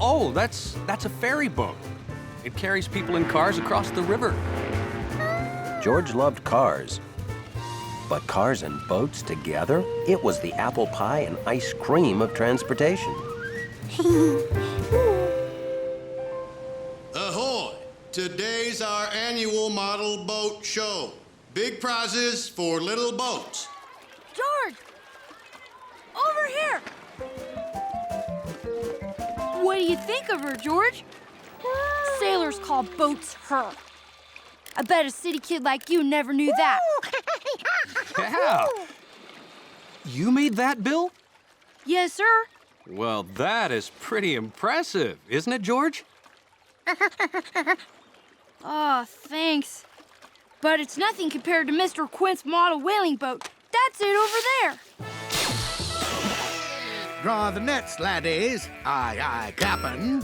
Oh, that's a ferry boat. It carries people in cars across the river. George loved cars. But cars and boats together? It was the apple pie and ice cream of transportation. Ahoy! Today's our annual model boat show. Big prizes for little boats. George! Over here! What do you think of her, George? Sailors call boats her. I bet a city kid like you never knew that. Yeah. You made that, Bill? Yes, sir. Well, that is pretty impressive, isn't it, George? Oh, thanks. But it's nothing compared to Mr. Quint's model whaling boat. That's it over there. Draw the nets, laddies. Aye, aye, Cap'n.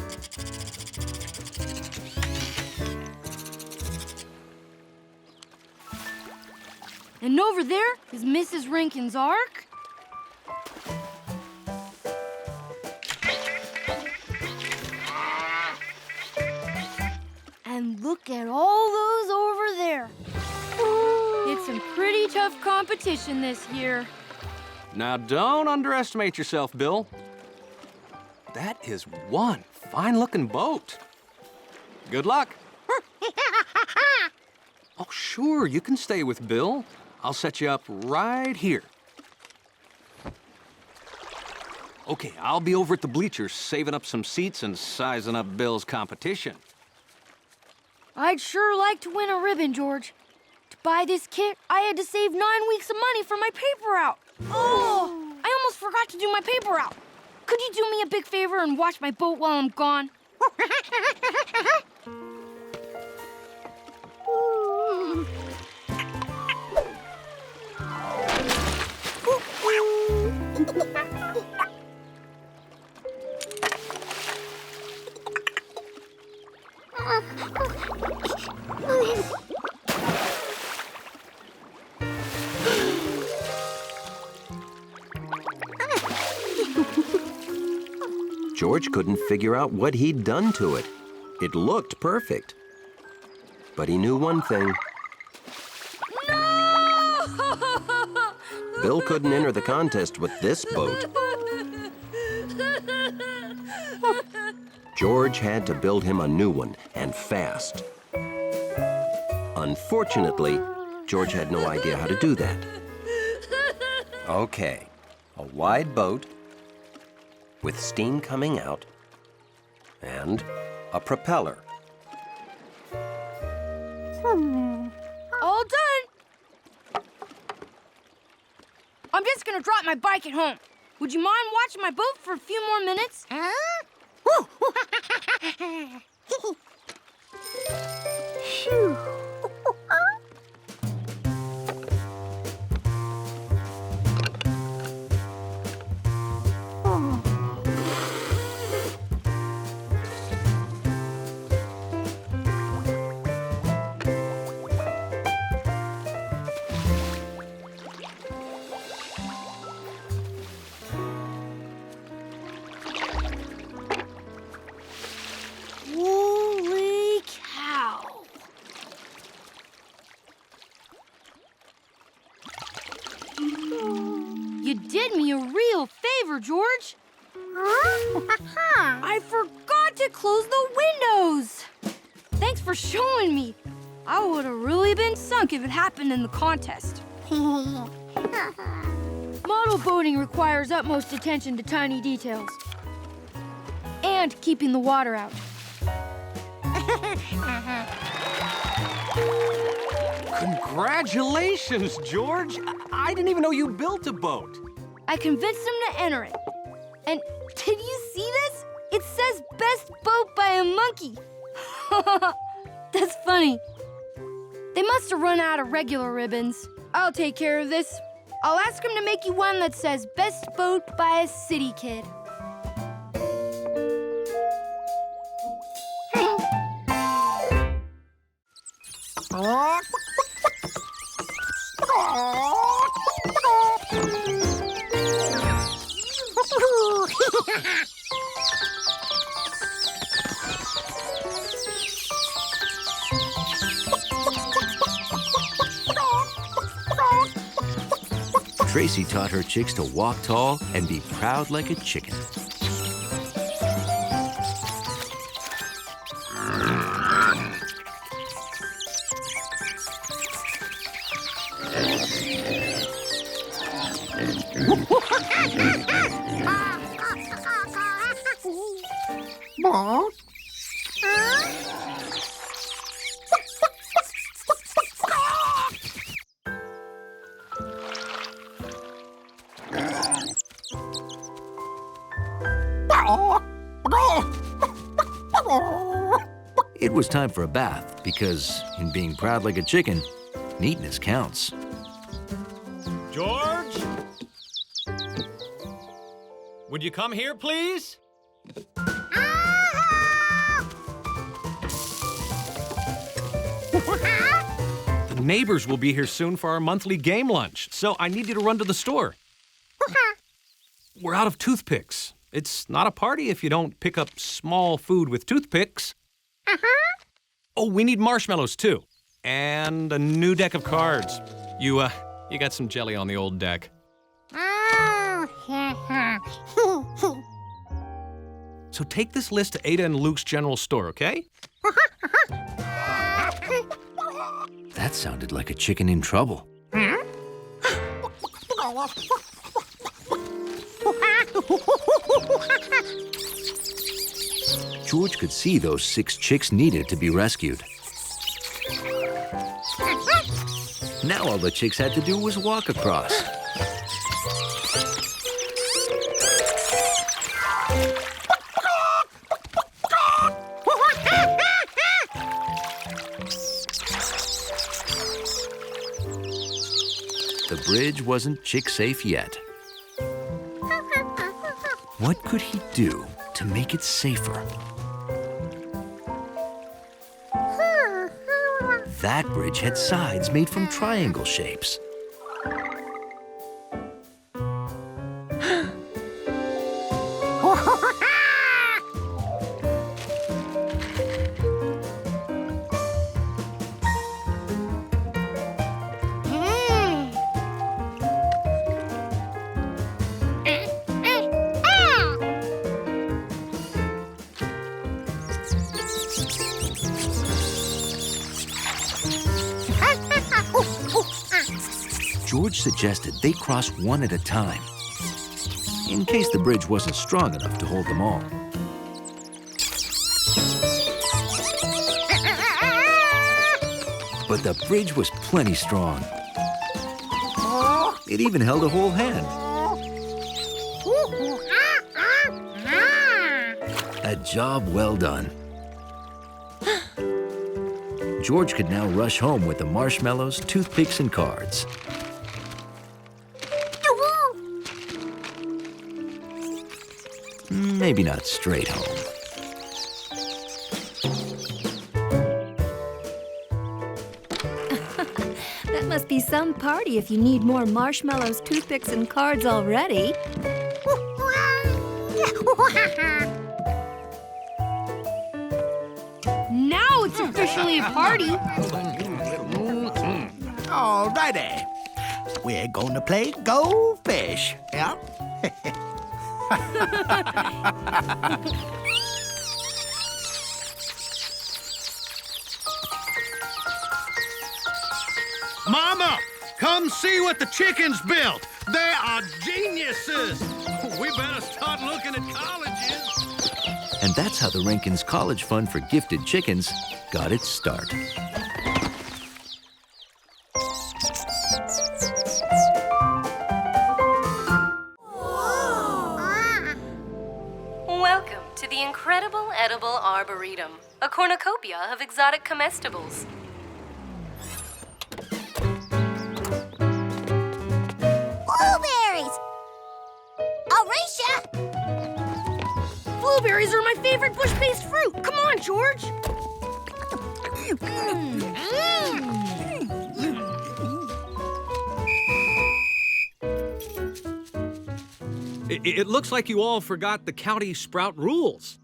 And over there is Mrs. Rankin's Ark. And look at all those over there. It's some pretty tough competition this year. Now, don't underestimate yourself, Bill. That is one fine-looking boat. Good luck. Oh, sure, you can stay with Bill. I'll set you up right here. Okay, I'll be over at the bleachers saving up some seats and sizing up Bill's competition. I'd sure like to win a ribbon, George. To buy this kit, I had to save 9 weeks of money for my paper route. Oh, I almost forgot to do my paper route. Could you do me a big favor and watch my boat while I'm gone? George couldn't figure out what he'd done to it. It looked perfect. But he knew one thing. No! Bill couldn't enter the contest with this boat. George had to build him a new one, and fast. Unfortunately, George had no idea how to do that. Okay, a wide boat with steam coming out and a propeller. All done. I'm just gonna drop my bike at home. Would you mind watching my boat for a few more minutes? Phew. Holy cow. You did me a real favor, George. I forgot to close the windows. Thanks for showing me. I would have really been sunk if it happened in the contest. Model boating requires utmost attention to tiny details. And keeping the water out. Congratulations, George! I didn't even know you built a boat. I convinced them to enter it. And did you see this? It says best boat by a monkey. That's funny. They must have run out of regular ribbons. I'll take care of this. I'll ask them to make you one that says best boat by a city kid. Tracy taught her chicks to walk tall and be proud like a chicken. It was time for a bath because, in being proud like a chicken, neatness counts. George? Would you come here, please? The neighbors will be here soon for our monthly game lunch, so I need you to run to the store. We're out of toothpicks. It's not a party if you don't pick up small food with toothpicks. Oh, we need marshmallows, too. And a new deck of cards. You got some jelly on the old deck. So take this list to Ada and Luke's general store, okay? That sounded like a chicken in trouble. George could see those 6 chicks needed to be rescued. Now all the chicks had to do was walk across. The bridge wasn't chick-safe yet. What could he do to make it safer? That bridge had sides made from triangle shapes. George suggested they cross one at a time, in case the bridge wasn't strong enough to hold them all. But the bridge was plenty strong. It even held a whole hand. A job well done. George could now rush home with the marshmallows, toothpicks, and cards. Maybe not straight home. That must be some party if you need more marshmallows, toothpicks, and cards already. Now it's officially a party. Alrighty. We're gonna play Go Fish. Yeah? Mama, come see what the chickens built. They are geniuses. We better start looking at colleges. And that's how the Rankins College Fund for Gifted Chickens got its start. Welcome to the incredible edible Arboretum, a cornucopia of exotic comestibles. Blueberries! Alicia! Blueberries are my favorite bush-based fruit. Come on, George. It looks like you all forgot the county sprout rules.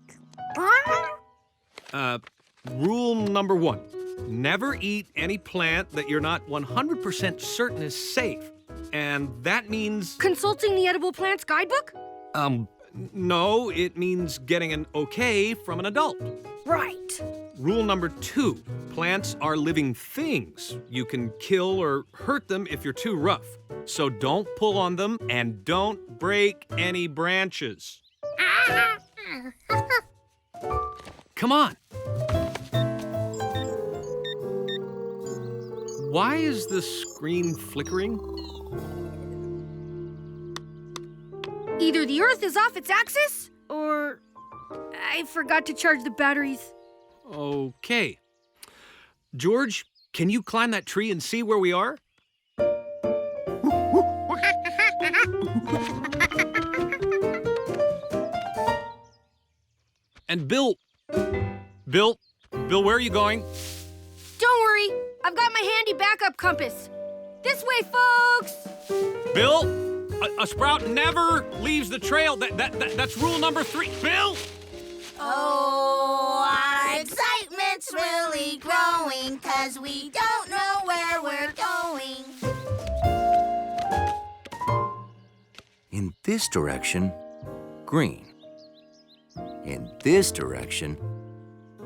Rule number 1. Never eat any plant that you're not 100% certain is safe. and that means... Consulting the Edible Plants Guidebook? No, it means getting an okay from an adult. Right. Rule number 2, plants are living things. You can kill or hurt them if you're too rough. So don't pull on them and don't break any branches. Come on. Why is the screen flickering? Either the Earth is off its axis, or I forgot to charge the batteries. Okay. George, can you climb that tree and see where we are? And Bill, where are you going? Don't worry, I've got my handy backup compass. This way, folks! Bill, a sprout never leaves the trail. That's rule number 3. Bill! Oh, our excitement's really growing, 'cause we don't know where we're going. In this direction, green. In this direction,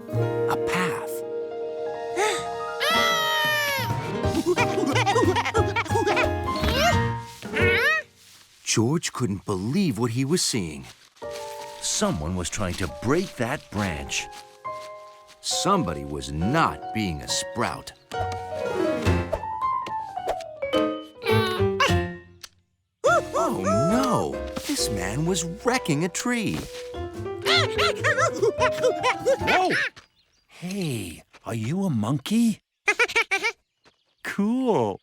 a path. George couldn't believe what he was seeing. Someone was trying to break that branch. Somebody was not being a sprout. Oh no! This man was wrecking a tree. Whoa! Hey, are you a monkey? Cool.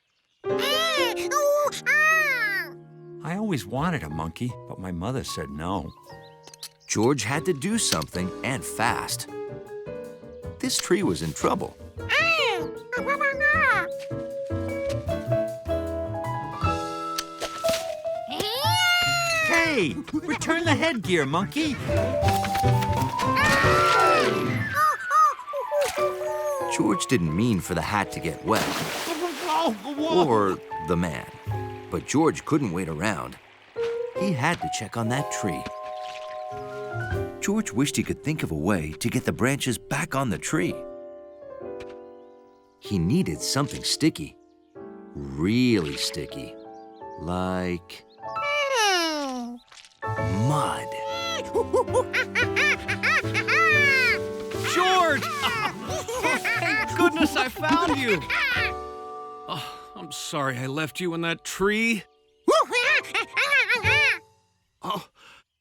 I always wanted a monkey, but my mother said no. George had to do something, and fast. This tree was in trouble. Hey, return the headgear, monkey. George didn't mean for the hat to get wet. Or the man. But George couldn't wait around. He had to check on that tree. George wished he could think of a way to get the branches back on the tree. He needed something sticky. Really sticky. Like mud. George! Oh, thank goodness I found you. Oh, I'm sorry I left you in that tree. Oh,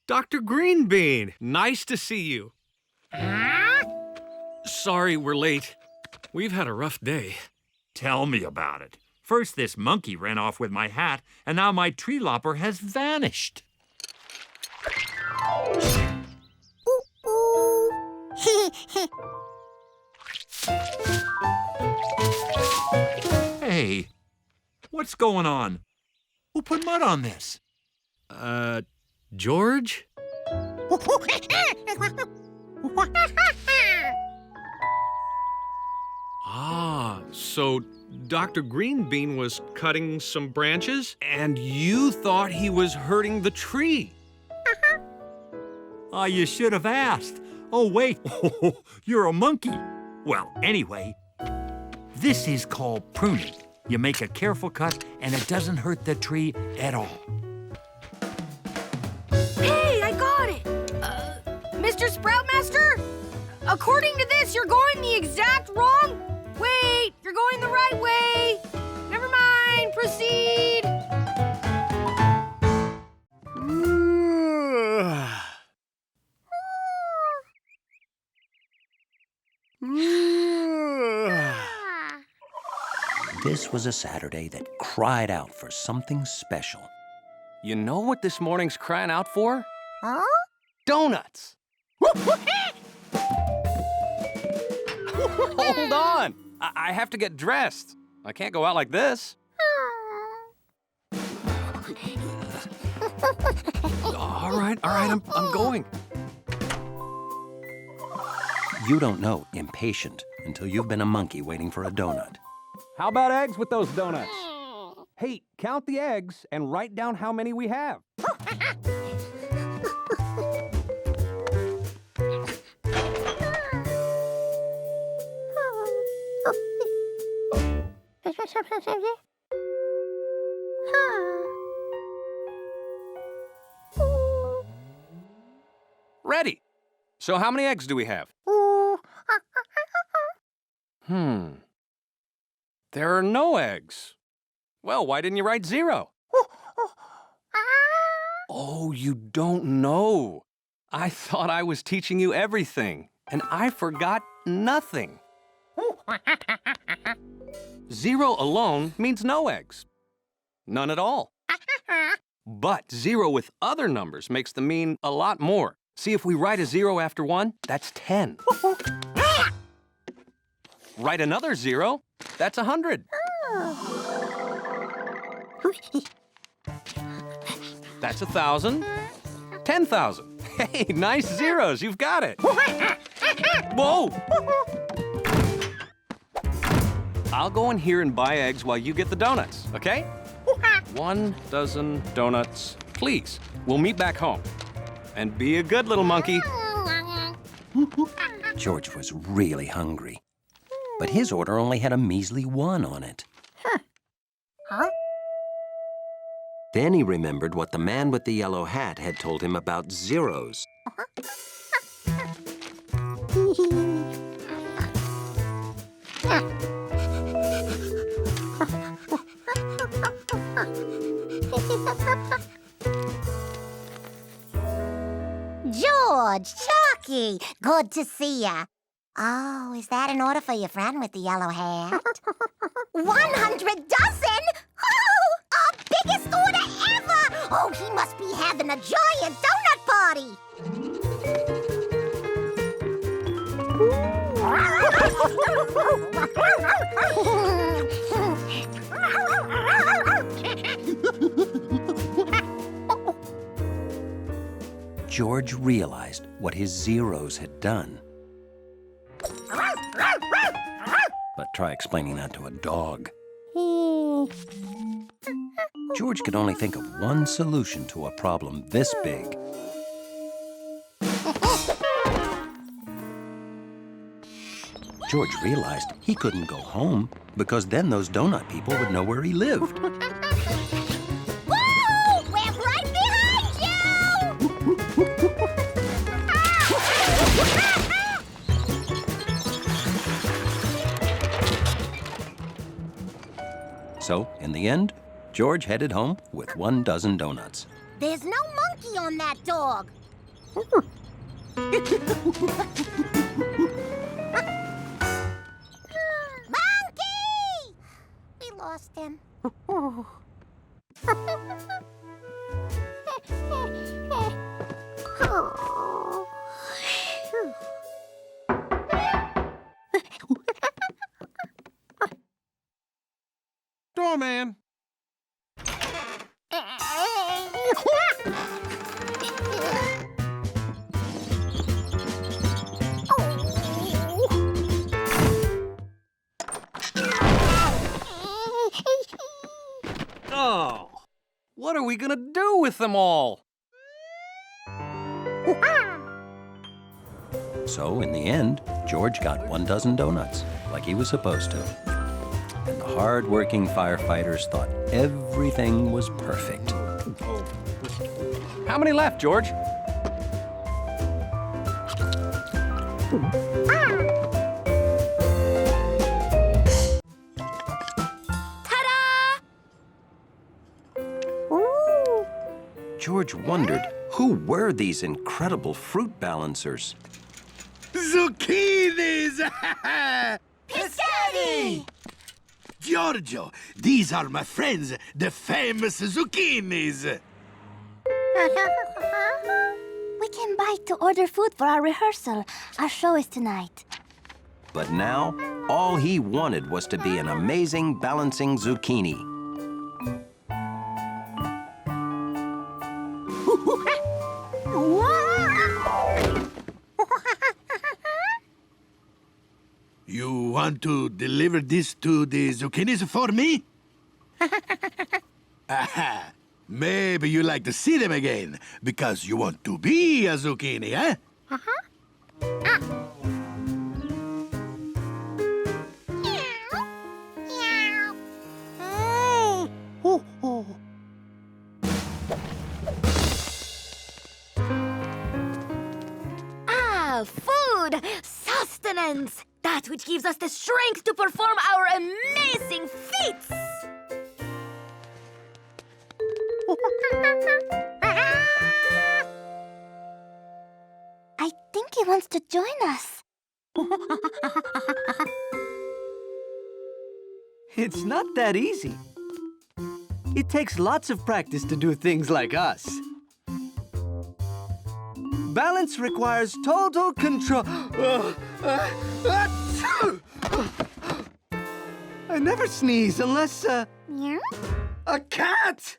Dr. Greenbean, nice to see you. Sorry we're late. We've had a rough day. Tell me about it. First, this monkey ran off with my hat, and now my tree lopper has vanished. Hey, what's going on? Who put mud on this? George? So Dr. Greenbean was cutting some branches, and you thought he was hurting the tree. Oh, you should have asked. Oh, wait, you're a monkey. Well, anyway, this is called pruning. You make a careful cut, and it doesn't hurt the tree at all. Hey, I got it! Mr. Sproutmaster? According to this, you're going the exact wrong... Wait, you're going the right way. Never mind, proceed. This was a Saturday that cried out for something special. You know what this morning's crying out for? Huh? Donuts! Hold on! I have to get dressed. I can't go out like this. All right, I'm going. You don't know impatient until you've been a monkey waiting for a donut. How about eggs with those donuts? Hey, count the eggs and write down how many we have. Ready. So how many eggs do we have? There are no eggs. Well, why didn't you write 0? Oh, you don't know. I thought I was teaching you everything, and I forgot nothing. 0 alone means no eggs. None at all. But 0 with other numbers makes them mean a lot more. See, if we write a 0 after 1, that's 10. Write another 0, that's 100. That's 1,000. 10,000. Hey, nice zeros, you've got it. Whoa! I'll go in here and buy eggs while you get the donuts, okay? 1 dozen donuts, please. We'll meet back home. And be a good little monkey. George was really hungry, but his order only had a measly 1 on it. Then he remembered what the man with the yellow hat had told him about zeros. George, Chalky, good to see ya. Oh, is that an order for your friend with the yellow hat? 100 dozen? Oh, our biggest order ever! Oh, he must be having a giant donut party. George realized what his zeros had done. But try explaining that to a dog. George could only think of one solution to a problem this big. George realized he couldn't go home because then those donut people would know where he lived. Woo! We're right behind you! So, in the end, George headed home with 1 dozen donuts. There's no monkey on that dog. Monkey! We lost him. Doorman. Oh, what are we gonna do with them all? So, in the end, George got 1 dozen donuts, like he was supposed to. And the hard-working firefighters thought everything was perfect. How many left, George? Ta-da! George wondered who were these incredible fruit balancers. Zucchinis! Piscati! Giorgio, these are my friends, the famous zucchinis. We came by to order food for our rehearsal. Our show is tonight. But now, all he wanted was to be an amazing balancing zucchini. You want to deliver this to the zucchinis for me? Aha. Maybe you like to see them again because you want to be a zucchini, eh? Food! Sustenance! That which gives us the strength to perform our amazing feats! I think he wants to join us. It's not that easy. It takes lots of practice to do things like us. Balance requires total control. I never sneeze unless, Meow? a cat!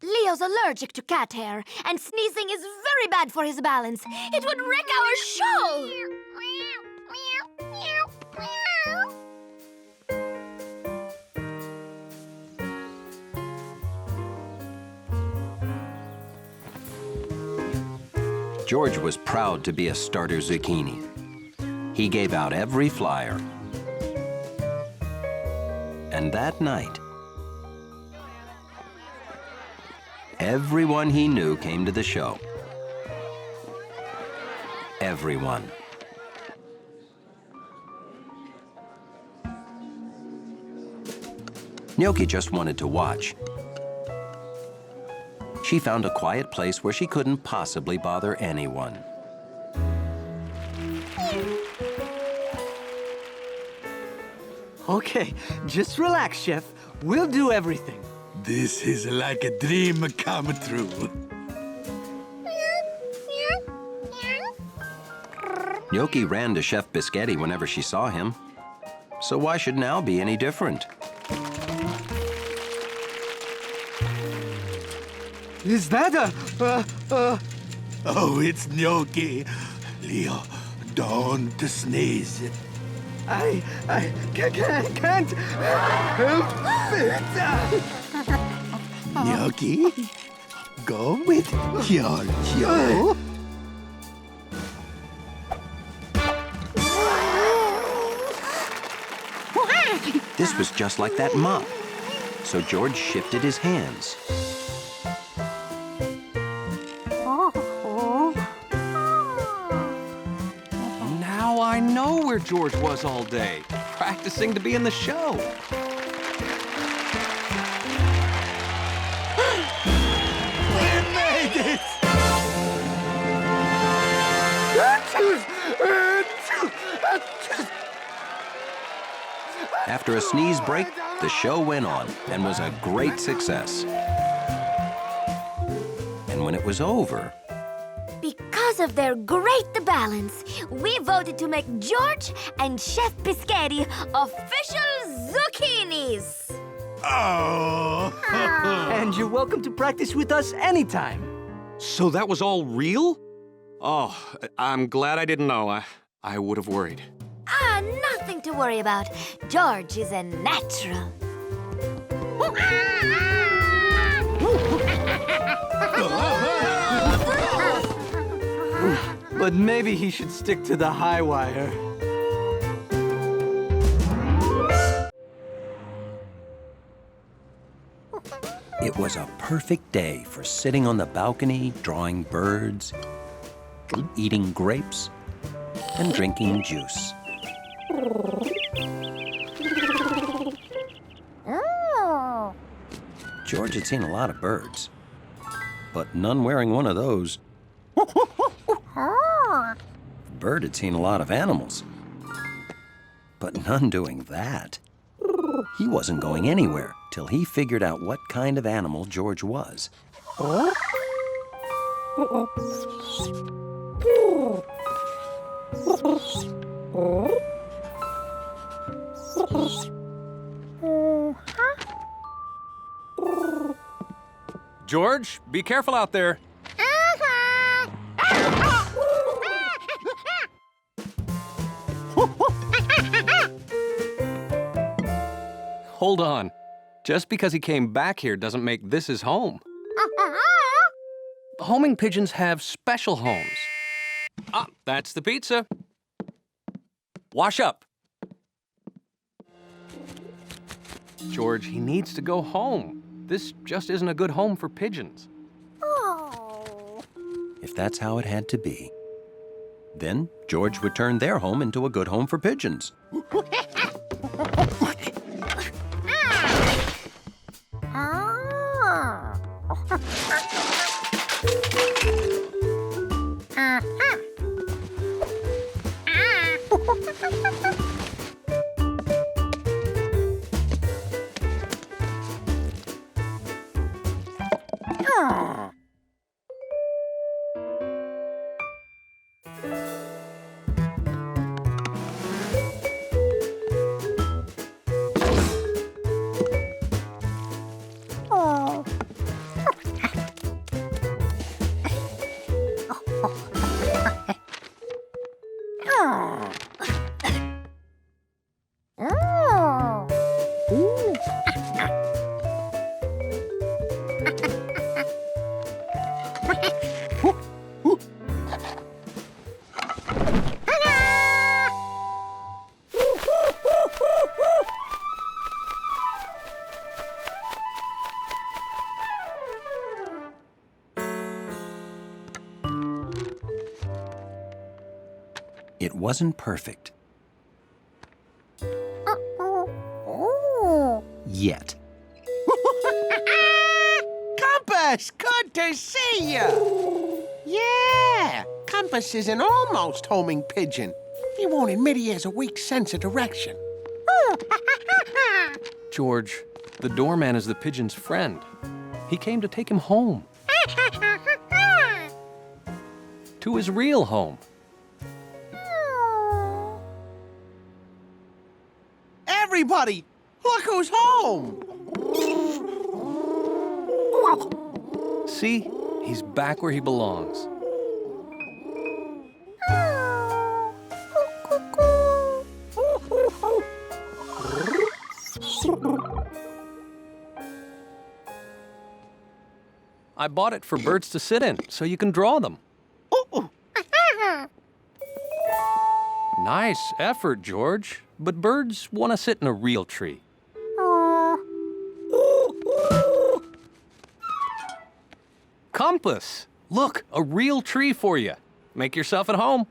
Leo's allergic to cat hair, and sneezing is very bad for his balance. It would wreck our show! George was proud to be a starter zucchini. He gave out every flyer. And that night, everyone he knew came to the show. Everyone. Gnocchi just wanted to watch. She found a quiet place where she couldn't possibly bother anyone. Okay, just relax, Chef. We'll do everything. This is like a dream come true. Gnocchi ran to Chef Biscotti whenever she saw him. So why should now be any different? Is that Oh, it's Gnocchi. Leo, don't sneeze. I can't help it. Gnocchi, go with Giorgio. This was just like that mop. So George shifted his hands. Now I know where George was all day, practicing to be in the show. We made it! After a sneeze break, the show went on and was a great success. And when it was over, Because of their great balance, we voted to make George and Chef Biscotti official zucchinis. Oh! And you're welcome to practice with us anytime. So that was all real? Oh, I'm glad I didn't know. I would have worried. Nothing to worry about. George is a natural. But maybe he should stick to the high wire. it was a perfect day for sitting on the balcony, drawing birds, eating grapes, and drinking juice. Oh. George had seen a lot of birds, but none wearing one of those. Oh. Bird had seen a lot of animals, but none doing that. He wasn't going anywhere till he figured out what kind of animal George was. George, be careful out there. Hold on. Just because he came back here doesn't make this his home. Homing pigeons have special homes. Ah, that's the pizza. Wash up. George, he needs to go home. This just isn't a good home for pigeons. If that's how it had to be, then George would turn their home into a good home for pigeons. It wasn't perfect. Yet. Compass, good to see you. Yeah, Compass is an almost homing pigeon. He won't admit he has a weak sense of direction. George, the doorman is the pigeon's friend. He came to take him home. To his real home. Everybody, look who's home! See? He's back where he belongs. I bought it for birds to sit in, so you can draw them. Nice effort, George. But birds want to sit in a real tree. Compass! Look, a real tree for you. Make yourself at home.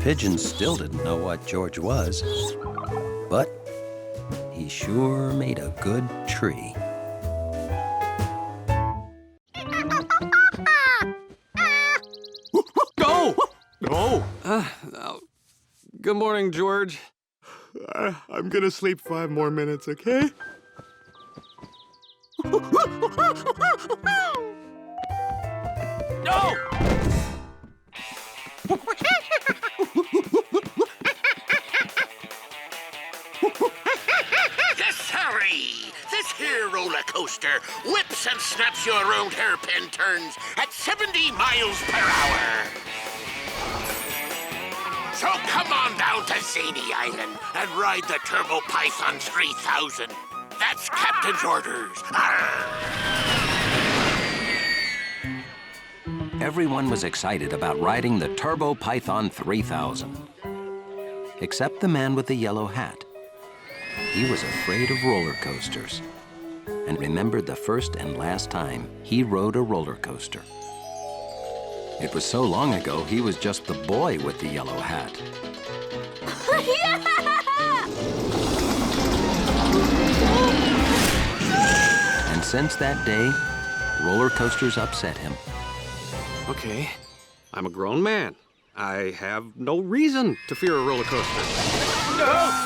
Pigeons still didn't know what George was, but he sure made a good tree. Go! Go! Good morning, George. I'm gonna sleep 5 more minutes, okay? No! Yes, sorry. This here roller coaster whips and snaps you around hairpin turns at 70 miles per hour. So come on down to Zany Island and ride the Turbo Python 3000. That's Captain's orders. Everyone was excited about riding the Turbo Python 3000. Except the man with the yellow hat. He was afraid of roller coasters and remembered the first and last time he rode a roller coaster. It was so long ago, he was just the boy with the yellow hat. And since that day, roller coasters upset him. Okay, I'm a grown man. I have no reason to fear a roller coaster. No!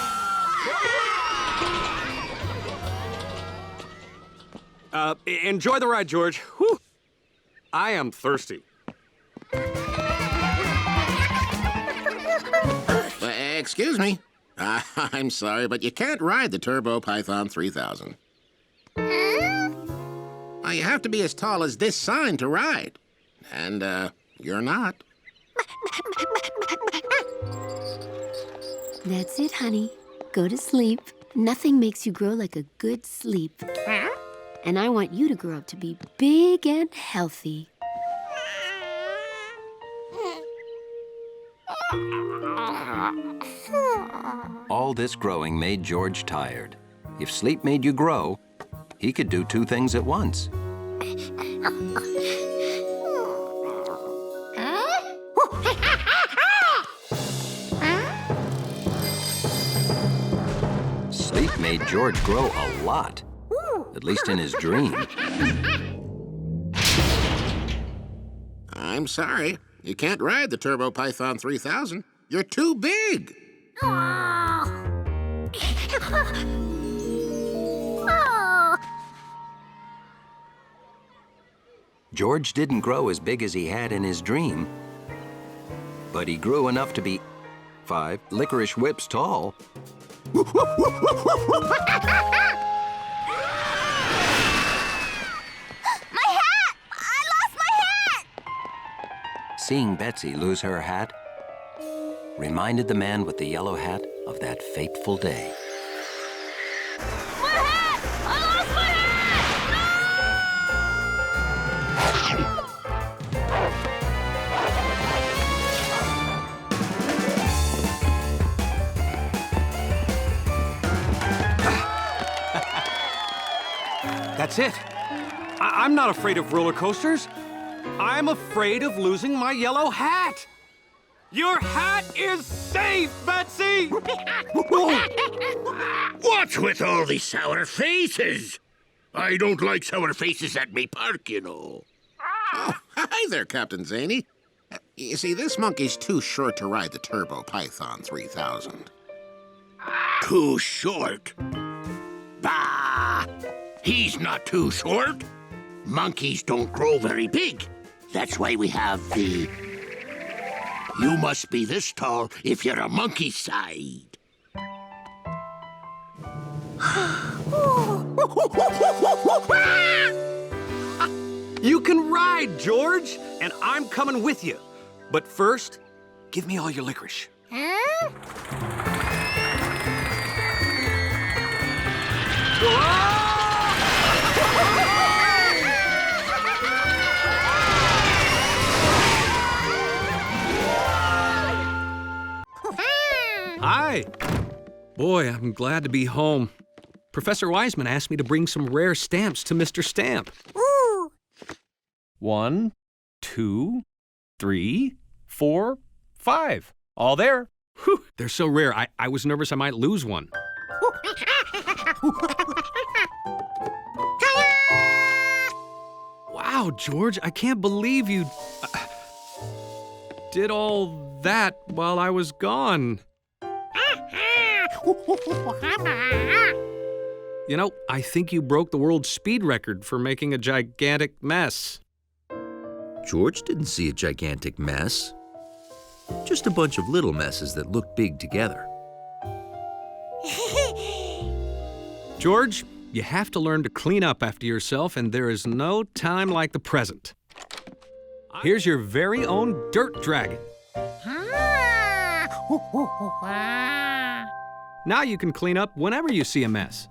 Enjoy the ride, George. Whew. I am thirsty. Excuse me. I'm sorry, but you can't ride the Turbo Python 3000. You have to be as tall as this sign to ride. And, you're not. That's it, honey. Go to sleep. Nothing makes you grow like a good sleep. And I want you to grow up to be big and healthy. All this growing made George tired. If sleep made you grow, he could do two things at once. Sleep made George grow a lot, at least in his dream. I'm sorry. You can't ride the Turbo Python 3000. You're too big. George didn't grow as big as he had in his dream, but he grew enough to be 5 licorice whips tall. My hat! I lost my hat! Seeing Betsy lose her hat reminded the man with the yellow hat of that fateful day. My hat! I lost my That's it. I'm not afraid of roller coasters. I'm afraid of losing my yellow hat. Your hat is safe, Betsy! What's with all these sour faces? I don't like sour faces at me park, you know. Oh, hi there, Captain Zany. You see, this monkey's too short to ride the Turbo Python 3000. Too short? Bah! He's not too short. Monkeys don't grow very big. That's why we have the... You must be this tall if you're a monkey side. You can ride, George, and I'm coming with you. But first, give me all your licorice. Hi. Boy, I'm glad to be home. Professor Wiseman asked me to bring some rare stamps to Mr. Stamp. Ooh. 1, 2, 3, 4, 5. All there. Whew, they're so rare, I was nervous I might lose one. Wow, George, I can't believe you did all that while I was gone. You know, I think you broke the world speed record for making a gigantic mess. George didn't see a gigantic mess. Just a bunch of little messes that looked big together. George, you have to learn to clean up after yourself, and there is no time like the present. Here's your very own dirt dragon. Now you can clean up whenever you see a mess.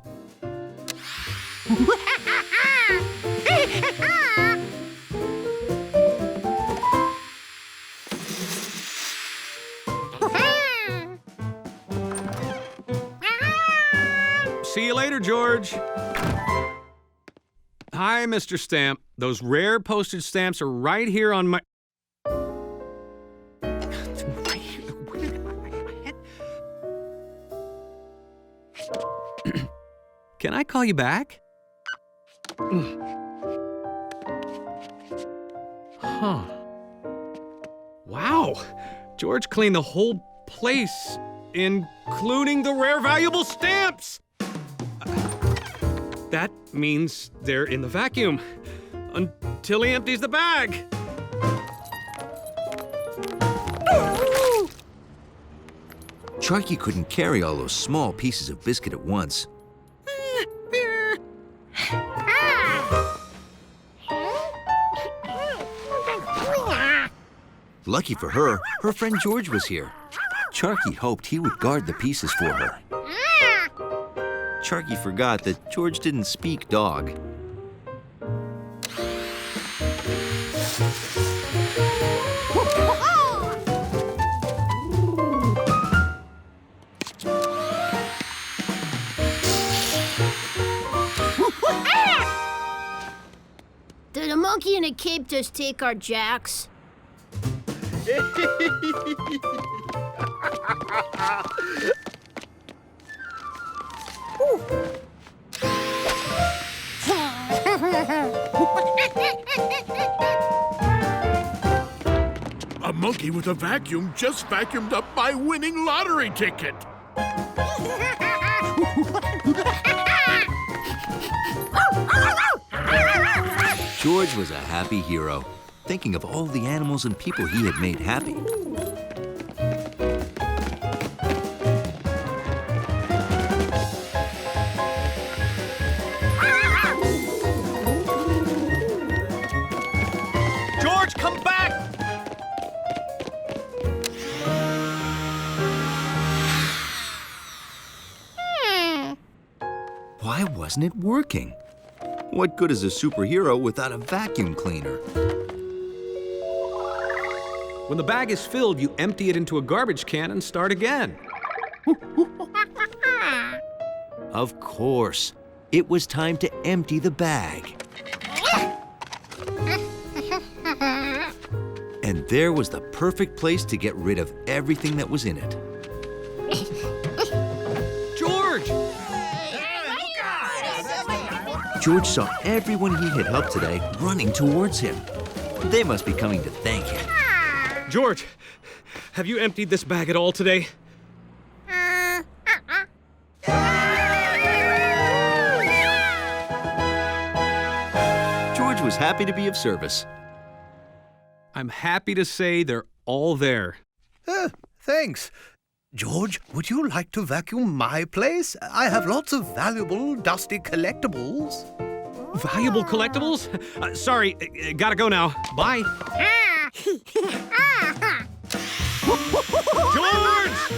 See you later, George. Hi, Mr. Stamp. Those rare postage stamps are right here on my... Can I call you back? Huh. Wow. George cleaned the whole place, including the rare valuable stamps. That means they're in the vacuum. till he empties the bag. Sharky couldn't carry all those small pieces of biscuit at once. Lucky for her, her friend George was here. Sharky hoped he would guard the pieces for her. Sharky forgot that George didn't speak dog. Did a monkey in a cape just take our jacks? A monkey with a vacuum just vacuumed up my winning lottery ticket. George was a happy hero, thinking of all the animals and people he had made happy. George, come back! Why wasn't it working? What good is a superhero without a vacuum cleaner? When the bag is filled, you empty it into a garbage can and start again. Of course. It was time to empty the bag. And there was the perfect place to get rid of everything that was in it. George! George saw everyone he had helped today running towards him. They must be coming to thank him. George, have you emptied this bag at all today? George was happy to be of service. I'm happy to say they're all there. Thanks. George, would you like to vacuum my place? I have lots of valuable, dusty collectibles. Valuable collectibles? Sorry, gotta go now. Bye. George!